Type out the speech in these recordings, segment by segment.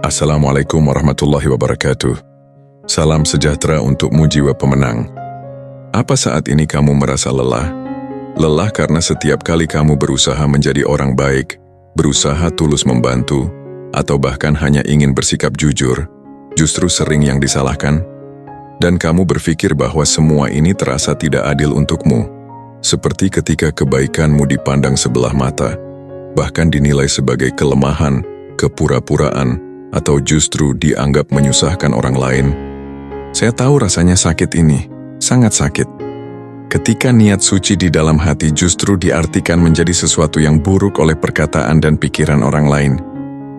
Assalamualaikum warahmatullahi wabarakatuh. Salam sejahtera untukmu jiwa pemenang. Apa saat ini kamu merasa lelah? Lelah karena setiap kali kamu berusaha menjadi orang baik, berusaha tulus membantu, atau bahkan hanya ingin bersikap jujur, justru sering yang disalahkan? Dan kamu berpikir bahwa semua ini terasa tidak adil untukmu, seperti ketika kebaikanmu dipandang sebelah mata, bahkan dinilai sebagai kelemahan, kepura-puraan, atau justru dianggap menyusahkan orang lain. Saya tahu rasanya sakit ini, sangat sakit. Ketika niat suci di dalam hati justru diartikan menjadi sesuatu yang buruk oleh perkataan dan pikiran orang lain.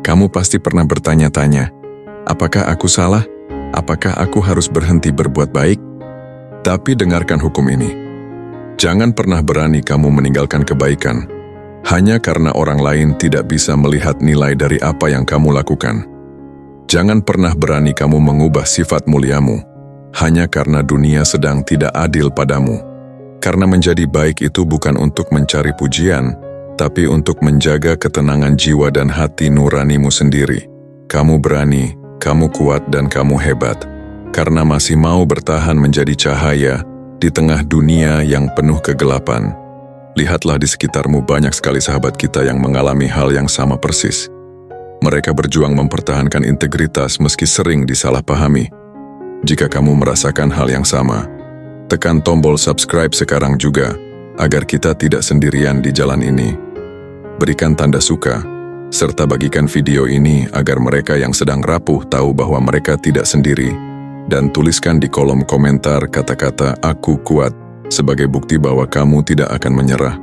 Kamu pasti pernah bertanya-tanya, apakah aku salah? Apakah aku harus berhenti berbuat baik? Tapi dengarkan hukum ini. Jangan pernah berani kamu meninggalkan kebaikan, hanya karena orang lain tidak bisa melihat nilai dari apa yang kamu lakukan. Jangan pernah berani kamu mengubah sifat muliamu, hanya karena dunia sedang tidak adil padamu. Karena menjadi baik itu bukan untuk mencari pujian, tapi untuk menjaga ketenangan jiwa dan hati nuranimu sendiri. Kamu berani, kamu kuat dan kamu hebat, karena masih mau bertahan menjadi cahaya di tengah dunia yang penuh kegelapan. Lihatlah di sekitarmu banyak sekali sahabat kita yang mengalami hal yang sama persis. Mereka berjuang mempertahankan integritas meski sering disalahpahami. Jika kamu merasakan hal yang sama, tekan tombol subscribe sekarang juga, agar kita tidak sendirian di jalan ini. Berikan tanda suka, serta bagikan video ini agar mereka yang sedang rapuh tahu bahwa mereka tidak sendiri, dan tuliskan di kolom komentar kata-kata "Aku kuat" sebagai bukti bahwa kamu tidak akan menyerah.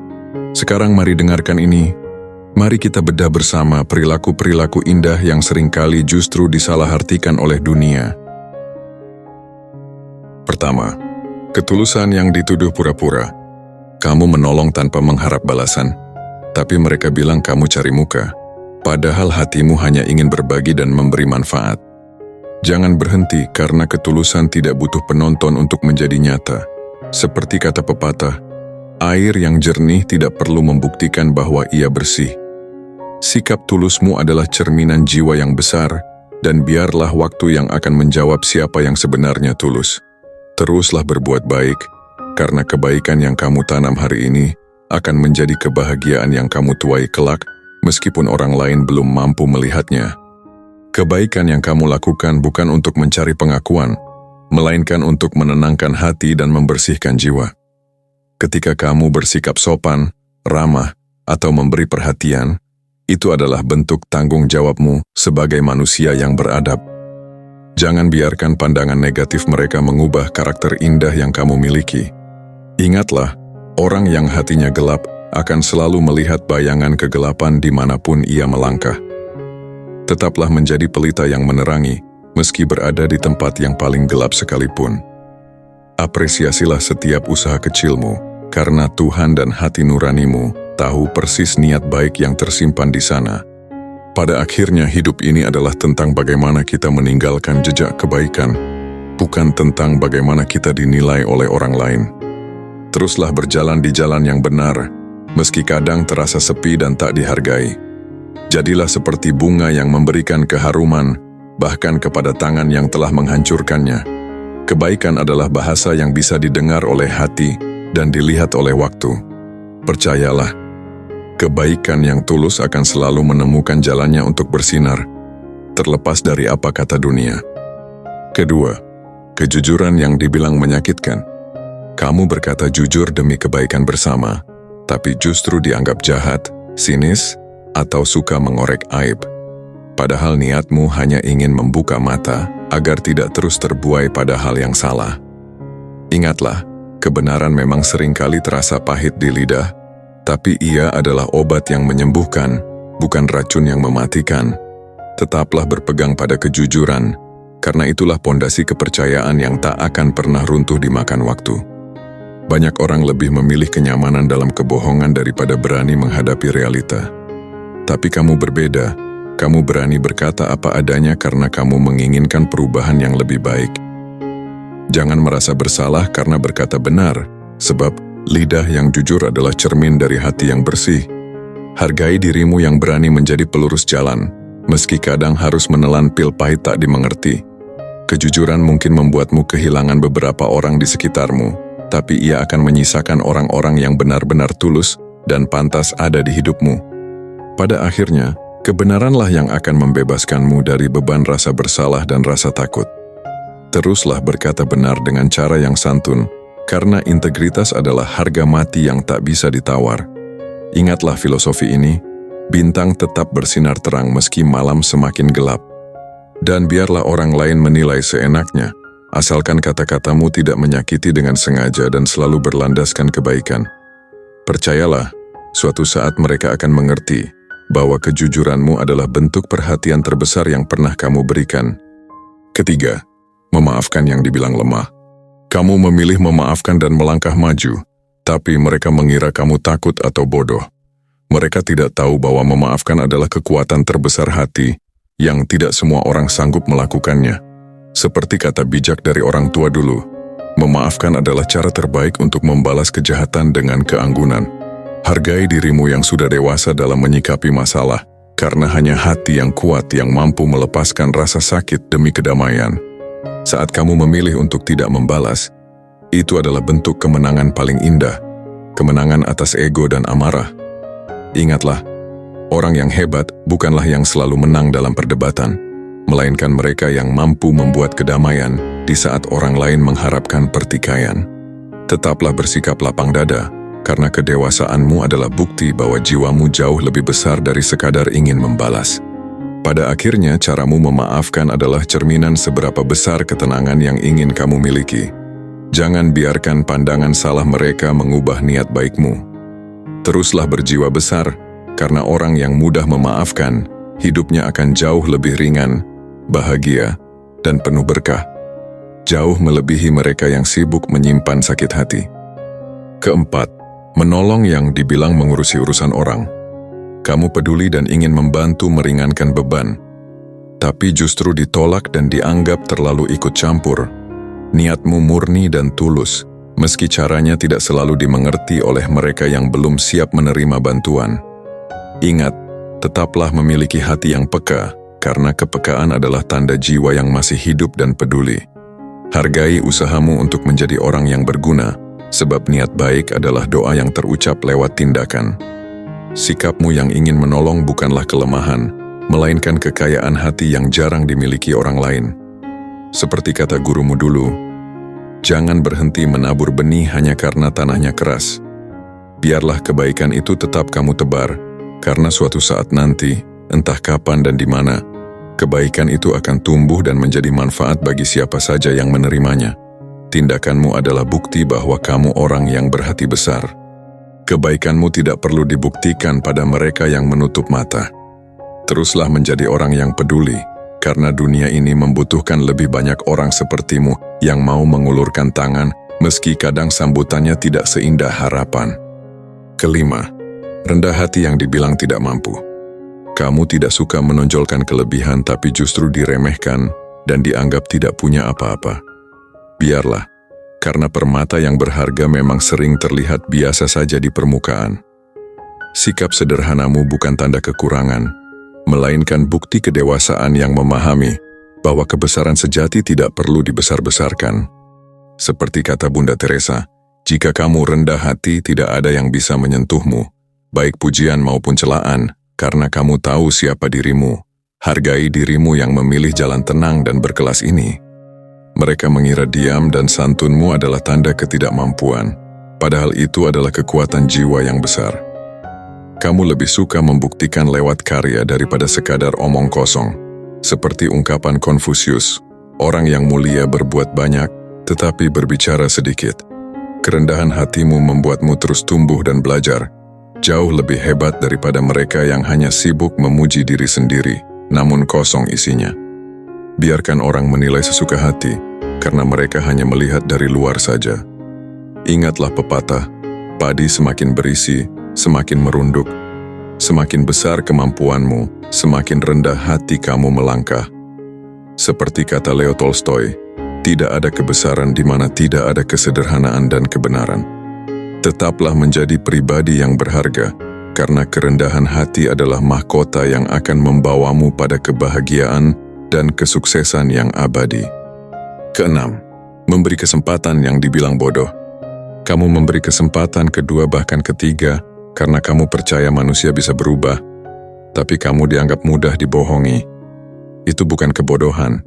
Sekarang mari dengarkan ini. Mari kita bedah bersama perilaku-perilaku indah yang seringkali justru disalahartikan oleh dunia. Pertama, ketulusan yang dituduh pura-pura. Kamu menolong tanpa mengharap balasan, tapi mereka bilang kamu cari muka, padahal hatimu hanya ingin berbagi dan memberi manfaat. Jangan berhenti karena ketulusan tidak butuh penonton untuk menjadi nyata. Seperti kata pepatah, air yang jernih tidak perlu membuktikan bahwa ia bersih. Sikap tulusmu adalah cerminan jiwa yang besar, dan biarlah waktu yang akan menjawab siapa yang sebenarnya tulus. Teruslah berbuat baik, karena kebaikan yang kamu tanam hari ini akan menjadi kebahagiaan yang kamu tuai kelak, meskipun orang lain belum mampu melihatnya. Kebaikan yang kamu lakukan bukan untuk mencari pengakuan, melainkan untuk menenangkan hati dan membersihkan jiwa. Ketika kamu bersikap sopan, ramah, atau memberi perhatian, itu adalah bentuk tanggung jawabmu sebagai manusia yang beradab. Jangan biarkan pandangan negatif mereka mengubah karakter indah yang kamu miliki. Ingatlah, orang yang hatinya gelap akan selalu melihat bayangan kegelapan dimanapun ia melangkah. Tetaplah menjadi pelita yang menerangi, meski berada di tempat yang paling gelap sekalipun. Apresiasilah setiap usaha kecilmu, karena Tuhan dan hati nuranimu tahu persis niat baik yang tersimpan di sana. Pada akhirnya hidup ini adalah tentang bagaimana kita meninggalkan jejak kebaikan, bukan tentang bagaimana kita dinilai oleh orang lain. Teruslah berjalan di jalan yang benar, meski kadang terasa sepi dan tak dihargai. Jadilah seperti bunga yang memberikan keharuman, bahkan kepada tangan yang telah menghancurkannya. Kebaikan adalah bahasa yang bisa didengar oleh hati dan dilihat oleh waktu. Percayalah, kebaikan yang tulus akan selalu menemukan jalannya untuk bersinar, terlepas dari apa kata dunia. Kedua, kejujuran yang dibilang menyakitkan. Kamu berkata jujur demi kebaikan bersama, tapi justru dianggap jahat, sinis, atau suka mengorek aib. Padahal niatmu hanya ingin membuka mata agar tidak terus terbuai pada hal yang salah. Ingatlah, kebenaran memang seringkali terasa pahit di lidah, tapi ia adalah obat yang menyembuhkan, bukan racun yang mematikan. Tetaplah berpegang pada kejujuran, karena itulah pondasi kepercayaan yang tak akan pernah runtuh dimakan waktu. Banyak orang lebih memilih kenyamanan dalam kebohongan daripada berani menghadapi realita. Tapi kamu berbeda, kamu berani berkata apa adanya karena kamu menginginkan perubahan yang lebih baik. Jangan merasa bersalah karena berkata benar, sebab lidah yang jujur adalah cermin dari hati yang bersih. Hargai dirimu yang berani menjadi pelurus jalan, meski kadang harus menelan pil pahit tak dimengerti. Kejujuran mungkin membuatmu kehilangan beberapa orang di sekitarmu, tapi ia akan menyisakan orang-orang yang benar-benar tulus dan pantas ada di hidupmu. Pada akhirnya, kebenaranlah yang akan membebaskanmu dari beban rasa bersalah dan rasa takut. Teruslah berkata benar dengan cara yang santun, karena integritas adalah harga mati yang tak bisa ditawar. Ingatlah filosofi ini, bintang tetap bersinar terang meski malam semakin gelap. Dan biarlah orang lain menilai seenaknya, asalkan kata-katamu tidak menyakiti dengan sengaja dan selalu berlandaskan kebaikan. Percayalah, suatu saat mereka akan mengerti bahwa kejujuranmu adalah bentuk perhatian terbesar yang pernah kamu berikan. Ketiga, memaafkan yang dibilang lemah. Kamu memilih memaafkan dan melangkah maju, tapi mereka mengira kamu takut atau bodoh. Mereka tidak tahu bahwa memaafkan adalah kekuatan terbesar hati yang tidak semua orang sanggup melakukannya. Seperti kata bijak dari orang tua dulu, memaafkan adalah cara terbaik untuk membalas kejahatan dengan keanggunan. Hargai dirimu yang sudah dewasa dalam menyikapi masalah, karena hanya hati yang kuat yang mampu melepaskan rasa sakit demi kedamaian. Saat kamu memilih untuk tidak membalas, itu adalah bentuk kemenangan paling indah, kemenangan atas ego dan amarah. Ingatlah, orang yang hebat bukanlah yang selalu menang dalam perdebatan, melainkan mereka yang mampu membuat kedamaian di saat orang lain mengharapkan pertikaian. Tetaplah bersikap lapang dada, karena kedewasaanmu adalah bukti bahwa jiwamu jauh lebih besar dari sekadar ingin membalas. Pada akhirnya, caramu memaafkan adalah cerminan seberapa besar ketenangan yang ingin kamu miliki. Jangan biarkan pandangan salah mereka mengubah niat baikmu. Teruslah berjiwa besar, karena orang yang mudah memaafkan, hidupnya akan jauh lebih ringan, bahagia, dan penuh berkah. Jauh melebihi mereka yang sibuk menyimpan sakit hati. Keempat, menolong yang dibilang mengurusi urusan orang. Kamu peduli dan ingin membantu meringankan beban, tapi justru ditolak dan dianggap terlalu ikut campur. Niatmu murni dan tulus, meski caranya tidak selalu dimengerti oleh mereka yang belum siap menerima bantuan. Ingat, tetaplah memiliki hati yang peka, karena kepekaan adalah tanda jiwa yang masih hidup dan peduli. Hargai usahamu untuk menjadi orang yang berguna, sebab niat baik adalah doa yang terucap lewat tindakan. Sikapmu yang ingin menolong bukanlah kelemahan, melainkan kekayaan hati yang jarang dimiliki orang lain. Seperti kata gurumu dulu, jangan berhenti menabur benih hanya karena tanahnya keras. Biarlah kebaikan itu tetap kamu tebar, karena suatu saat nanti, entah kapan dan di mana, kebaikan itu akan tumbuh dan menjadi manfaat bagi siapa saja yang menerimanya. Tindakanmu adalah bukti bahwa kamu orang yang berhati besar. Kebaikanmu tidak perlu dibuktikan pada mereka yang menutup mata. Teruslah menjadi orang yang peduli, karena dunia ini membutuhkan lebih banyak orang sepertimu yang mau mengulurkan tangan, meski kadang sambutannya tidak seindah harapan. Kelima, rendah hati yang dibilang tidak mampu. Kamu tidak suka menonjolkan kelebihan tapi justru diremehkan dan dianggap tidak punya apa-apa. Biarlah, karena permata yang berharga memang sering terlihat biasa saja di permukaan. Sikap sederhanamu bukan tanda kekurangan, melainkan bukti kedewasaan yang memahami bahwa kebesaran sejati tidak perlu dibesar-besarkan. Seperti kata Bunda Teresa, jika kamu rendah hati tidak ada yang bisa menyentuhmu, baik pujian maupun celaan, karena kamu tahu siapa dirimu. Hargai dirimu yang memilih jalan tenang dan berkelas ini. Mereka mengira diam dan santunmu adalah tanda ketidakmampuan, padahal itu adalah kekuatan jiwa yang besar. Kamu lebih suka membuktikan lewat karya daripada sekadar omong kosong. Seperti ungkapan Konfusius, orang yang mulia berbuat banyak, tetapi berbicara sedikit. Kerendahan hatimu membuatmu terus tumbuh dan belajar, jauh lebih hebat daripada mereka yang hanya sibuk memuji diri sendiri, namun kosong isinya. Biarkan orang menilai sesuka hati, karena mereka hanya melihat dari luar saja. Ingatlah pepatah, padi semakin berisi, semakin merunduk. Semakin besar kemampuanmu, semakin rendah hati kamu melangkah. Seperti kata Leo Tolstoy, tidak ada kebesaran di mana tidak ada kesederhanaan dan kebenaran. Tetaplah menjadi pribadi yang berharga, karena kerendahan hati adalah mahkota yang akan membawamu pada kebahagiaan dan kesuksesan yang abadi. Keenam, memberi kesempatan yang dibilang bodoh. Kamu memberi kesempatan kedua bahkan ketiga karena kamu percaya manusia bisa berubah, tapi kamu dianggap mudah dibohongi. Itu bukan kebodohan,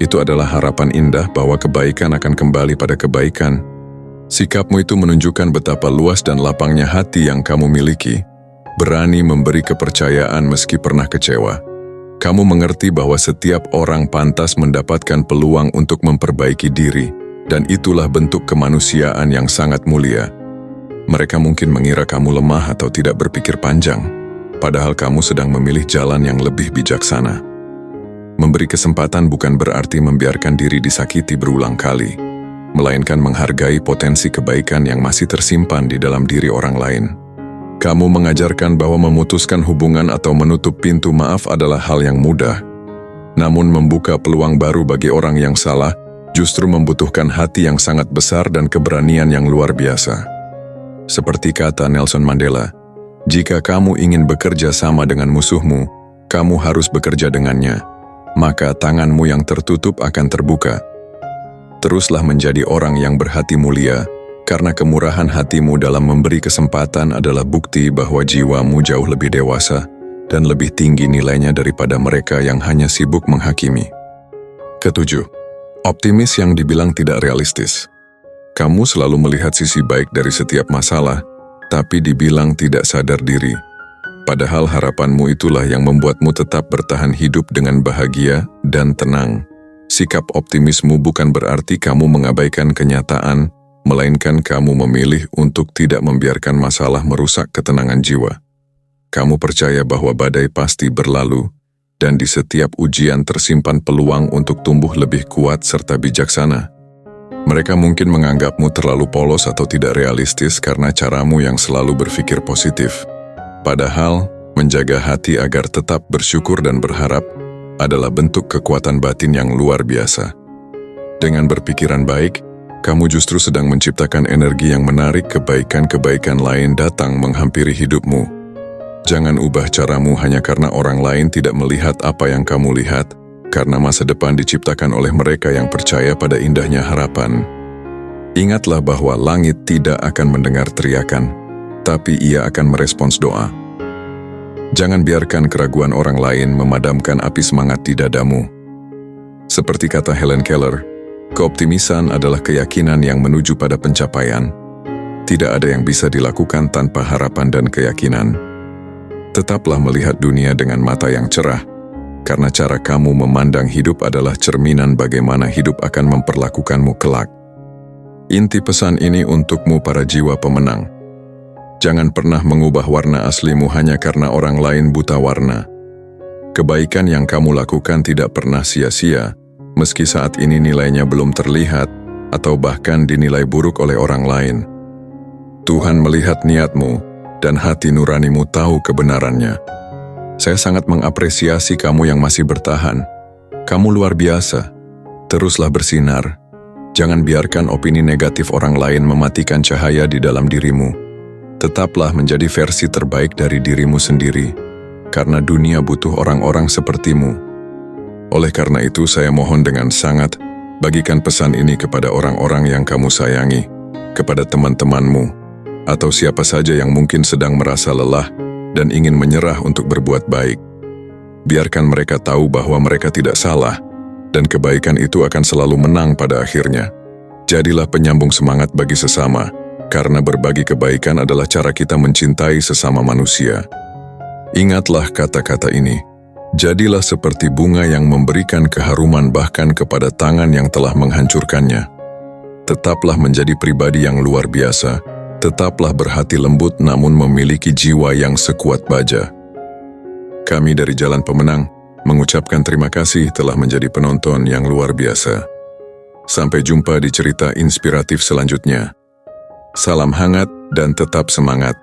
itu adalah harapan indah bahwa kebaikan akan kembali pada kebaikan. Sikapmu itu menunjukkan betapa luas dan lapangnya hati yang kamu miliki. Berani memberi kepercayaan meski pernah kecewa. Kamu mengerti bahwa setiap orang pantas mendapatkan peluang untuk memperbaiki diri, dan itulah bentuk kemanusiaan yang sangat mulia. Mereka mungkin mengira kamu lemah atau tidak berpikir panjang, padahal kamu sedang memilih jalan yang lebih bijaksana. Memberi kesempatan bukan berarti membiarkan diri disakiti berulang kali, melainkan menghargai potensi kebaikan yang masih tersimpan di dalam diri orang lain. Kamu mengajarkan bahwa memutuskan hubungan atau menutup pintu maaf adalah hal yang mudah. Namun membuka peluang baru bagi orang yang salah justru membutuhkan hati yang sangat besar dan keberanian yang luar biasa. Seperti kata Nelson Mandela, jika kamu ingin bekerja sama dengan musuhmu, kamu harus bekerja dengannya, maka tanganmu yang tertutup akan terbuka. Teruslah menjadi orang yang berhati mulia, karena kemurahan hatimu dalam memberi kesempatan adalah bukti bahwa jiwamu jauh lebih dewasa dan lebih tinggi nilainya daripada mereka yang hanya sibuk menghakimi. Ketujuh, optimis yang dibilang tidak realistis. Kamu selalu melihat sisi baik dari setiap masalah, tapi dibilang tidak sadar diri. Padahal harapanmu itulah yang membuatmu tetap bertahan hidup dengan bahagia dan tenang. Sikap optimismu bukan berarti kamu mengabaikan kenyataan, melainkan kamu memilih untuk tidak membiarkan masalah merusak ketenangan jiwa. Kamu percaya bahwa badai pasti berlalu, dan di setiap ujian tersimpan peluang untuk tumbuh lebih kuat serta bijaksana. Mereka mungkin menganggapmu terlalu polos atau tidak realistis karena caramu yang selalu berpikir positif. Padahal, menjaga hati agar tetap bersyukur dan berharap adalah bentuk kekuatan batin yang luar biasa. Dengan berpikiran baik, kamu justru sedang menciptakan energi yang menarik kebaikan-kebaikan lain datang menghampiri hidupmu. Jangan ubah caramu hanya karena orang lain tidak melihat apa yang kamu lihat, karena masa depan diciptakan oleh mereka yang percaya pada indahnya harapan. Ingatlah bahwa langit tidak akan mendengar teriakan, tapi ia akan merespons doa. Jangan biarkan keraguan orang lain memadamkan api semangat di dadamu. Seperti kata Helen Keller, keoptimisan adalah keyakinan yang menuju pada pencapaian. Tidak ada yang bisa dilakukan tanpa harapan dan keyakinan. Tetaplah melihat dunia dengan mata yang cerah, karena cara kamu memandang hidup adalah cerminan bagaimana hidup akan memperlakukanmu kelak. Inti pesan ini untukmu para jiwa pemenang. Jangan pernah mengubah warna aslimu hanya karena orang lain buta warna. Kebaikan yang kamu lakukan tidak pernah sia-sia, meski saat ini nilainya belum terlihat atau bahkan dinilai buruk oleh orang lain. Tuhan melihat niatmu dan hati nuranimu tahu kebenarannya. Saya sangat mengapresiasi kamu yang masih bertahan. Kamu luar biasa. Teruslah bersinar. Jangan biarkan opini negatif orang lain mematikan cahaya di dalam dirimu. Tetaplah menjadi versi terbaik dari dirimu sendiri, karena dunia butuh orang-orang sepertimu. Oleh karena itu, saya mohon dengan sangat, bagikan pesan ini kepada orang-orang yang kamu sayangi, kepada teman-temanmu, atau siapa saja yang mungkin sedang merasa lelah dan ingin menyerah untuk berbuat baik. Biarkan mereka tahu bahwa mereka tidak salah, dan kebaikan itu akan selalu menang pada akhirnya. Jadilah penyambung semangat bagi sesama, karena berbagi kebaikan adalah cara kita mencintai sesama manusia. Ingatlah kata-kata ini. Jadilah seperti bunga yang memberikan keharuman bahkan kepada tangan yang telah menghancurkannya. Tetaplah menjadi pribadi yang luar biasa, tetaplah berhati lembut namun memiliki jiwa yang sekuat baja. Kami dari Jalan Pemenang mengucapkan terima kasih telah menjadi penonton yang luar biasa. Sampai jumpa di cerita inspiratif selanjutnya. Salam hangat dan tetap semangat.